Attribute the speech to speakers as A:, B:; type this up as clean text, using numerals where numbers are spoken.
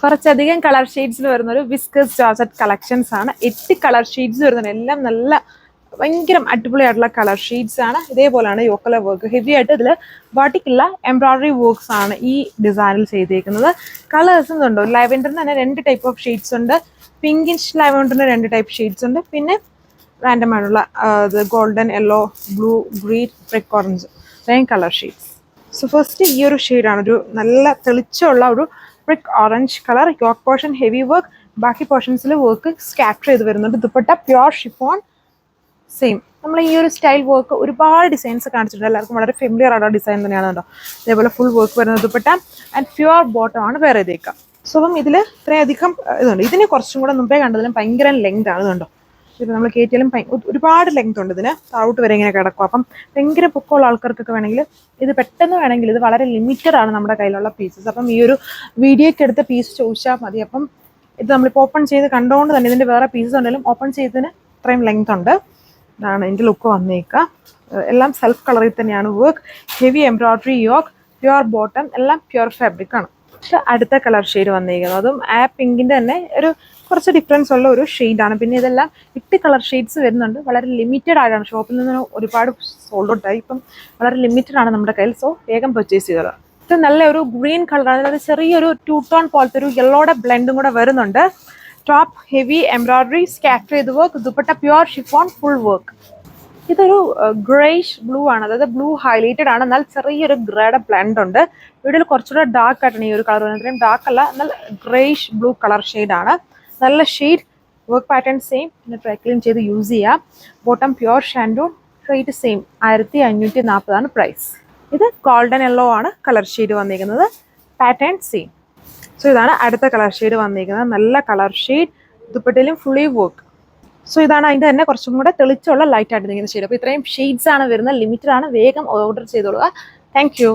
A: കുറച്ചധികം കളർ ഷെയ്ഡ്സിൽ വരുന്ന ഒരു വിസ്കസ് ജോർജറ്റ് കളക്ഷൻസ് ആണ്. 8 കളർ ഷെയ്ഡ്സ് വരുന്നുണ്ട്. എല്ലാം നല്ല ഭയങ്കര അടിപൊളിയായിട്ടുള്ള കളർ ഷെയ്ഡ്സ് ആണ്. ഇതേപോലെയാണ് യോക്കല വർക്ക്. ഹെവി ആയിട്ട് ഇതിൽ ബാട്ടിക്കുള്ള എംബ്രോയിഡറി വർക്ക്സ് ആണ് ഈ ഡിസൈനിൽ ചെയ്തേക്കുന്നത്. കളേഴ്സും ഉണ്ടോ, ലാവെൻഡറിന് തന്നെ 2 ടൈപ്പ് ഓഫ് ഷെയ്ഡ്സ് ഉണ്ട്. പിങ്കിഷ് ലാവെൻഡറിന് 2 ടൈപ്പ് ഷെയ്ഡ്സ് ഉണ്ട്. പിന്നെ റാൻഡം ആയിട്ടുള്ള golden, yellow, blue, green, brick orange, ഇത്രയും കളർ ഷെയ്ഡ്സ്. സോ ഫസ്റ്റ് ഈ ഒരു ഷെയ്ഡാണ്, ഒരു നല്ല തെളിച്ചുള്ള ഒരു brick orange colour. Yoke portion heavy work, ബാക്കി പോർഷൻസിൽ വർക്ക് സ്കാറ്റർ ചെയ്ത് വരുന്നുണ്ട്. ദുപ്പട്ട പ്യുവർ ഷിഫോൺ, സെയിം നമ്മൾ ഈ ഒരു സ്റ്റൈൽ വർക്ക് ഒരുപാട് ഡിസൈൻസ് കാണിച്ചിട്ടുണ്ട്. എല്ലാവർക്കും വളരെ ഫെമിലിയർ ആയിട്ടുള്ള ഡിസൈൻ തന്നെയാണ് കേട്ടോ. അതേപോലെ ഫുൾ വർക്ക് വരുന്നത് ദുപ്പട്ട ആൻഡ് പ്യുവർ ബോട്ടം ആണ് വേറെ ഇതേക്കാം. സോ അപ്പം ഇതിൽ ഇത്രയധികം ഇതുണ്ട്. ഇതിന് കുറച്ചും കൂടെ മുമ്പേ കണ്ടതിലും ഭയങ്കര ലെങ്ത് ആണ്. ഇതുണ്ടോ, ഇത് നമ്മൾ കയറ്റിയാലും ഒരുപാട് ലെങ്ത് ഉണ്ട് ഇതിന്. താഴോട്ട് വരെ ഇങ്ങനെ കിടക്കും. അപ്പം ഭയങ്കര പൊക്കമുള്ള ആൾക്കാർക്കൊക്കെ വേണമെങ്കിൽ ഇത് പെട്ടെന്ന് വേണമെങ്കിൽ, ഇത് വളരെ ലിമിറ്റഡ് ആണ് നമ്മുടെ കയ്യിലുള്ള പീസസ്. അപ്പം ഈ ഒരു വീഡിയോയ്ക്ക് എടുത്ത പീസ് ചോദിച്ചാൽ മതി. അപ്പം ഇത് നമ്മളിപ്പോൾ ഓപ്പൺ ചെയ്ത് കണ്ടുകൊണ്ട് തന്നെ ഇതിൻ്റെ വേറെ പീസസ് ഉണ്ടെങ്കിലും ഓപ്പൺ ചെയ്തതിന് ഇത്രയും ലെങ്ത് ഉണ്ട്. ഇതാണ് എൻ്റെ ലുക്ക് വന്നേക്കുക. എല്ലാം സെൽഫ് കളറിൽ തന്നെയാണ് work. Heavy embroidery yoke, pure bottom, എല്ലാം പ്യുവർ ഫാബ്രിക് ആണ്. പക്ഷെ അടുത്ത കളർ ഷെയ്ഡ് വന്നിരിക്കുന്നത് അതും ആ പിങ്കിൻ്റെ തന്നെ ഒരു കുറച്ച് ഡിഫറൻസ് ഉള്ള ഒരു ഷെയ്ഡാണ്. പിന്നെ ഇതെല്ലാം 8 കളർ ഷെയ്ഡ്സ് വരുന്നുണ്ട്. വളരെ ലിമിറ്റഡ് ആയിട്ടാണ്, ഷോപ്പിൽ നിന്ന് ഒരുപാട് സോൾഡ് ഔട്ടായി. ഇപ്പം വളരെ ലിമിറ്റഡ് ആണ് നമ്മുടെ കയ്യിൽ. സോ വേഗം പർച്ചേസ് ചെയ്തത്. ഇത് നല്ല ഒരു ഗ്രീൻ കളറാണ്. അതായത് ചെറിയൊരു 2 ടോൺ പോലത്തെ ഒരു യെല്ലോയുടെ ബ്ലെൻഡും കൂടെ വരുന്നുണ്ട്. ടോപ്പ് ഹെവി എംബ്രോയിഡറി സ്കാറ്റർ ചെയ്ത് work, dupatta pure chiffon full work. ഇതൊരു ഗ്രേഷ് ബ്ലൂ ആണ്, അതായത് ബ്ലൂ ഹൈലൈറ്റഡ് ആണ്. എന്നാൽ ചെറിയൊരു ഗ്രേയുടെ ബ്ലെൻഡ് ഉണ്ട്. വീഡിയോയിൽ കുറച്ചുകൂടെ ഡാർക്ക് ആയിട്ടാണ് ഈ ഒരു കളർ വരുന്നത്. ഇത്രയും ഡാർക്ക് അല്ല, എന്നാൽ ഗ്രേഷ് ബ്ലൂ കളർ ഷെയ്ഡാണ്. നല്ല ഷെയ്ഡ്, വർക്ക് പാറ്റേൺ സെയിം. പിന്നെ ഡ്രൈ ക്ലീൻ ചെയ്ത് യൂസ് ചെയ്യാം. ബോട്ടം പ്യുവർ ഷാൻഡൂൺ, റേറ്റ് സെയിം 1540 പ്രൈസ്. ഇത് ഗോൾഡൻ യെല്ലോ ആണ് കളർ ഷെയ്ഡ് വന്നിരിക്കുന്നത്. Pattern same. സോ ഇതാണ് അടുത്ത കളർ ഷെയ്ഡ് വന്നിരിക്കുന്നത്. നല്ല കളർ ഷെയ്ഡ്, ദുപ്പട്ടയിലും ഫുള്ളി വർക്ക്. സോ ഇതാണ് അതിൻ്റെ തന്നെ കുറച്ചും കൂടെ തെളിച്ചുള്ള ലൈറ്റ് ആയിട്ട് നിൽക്കുന്ന ഷെയ്ഡ്. അപ്പോൾ ഇത്രയും ഷെയ്ഡ്സ് ആണ് വരുന്നത്. ലിമിറ്റഡ് ആണ്. വേഗം ഓർഡർ ചെയ്തോളുക. Thank you.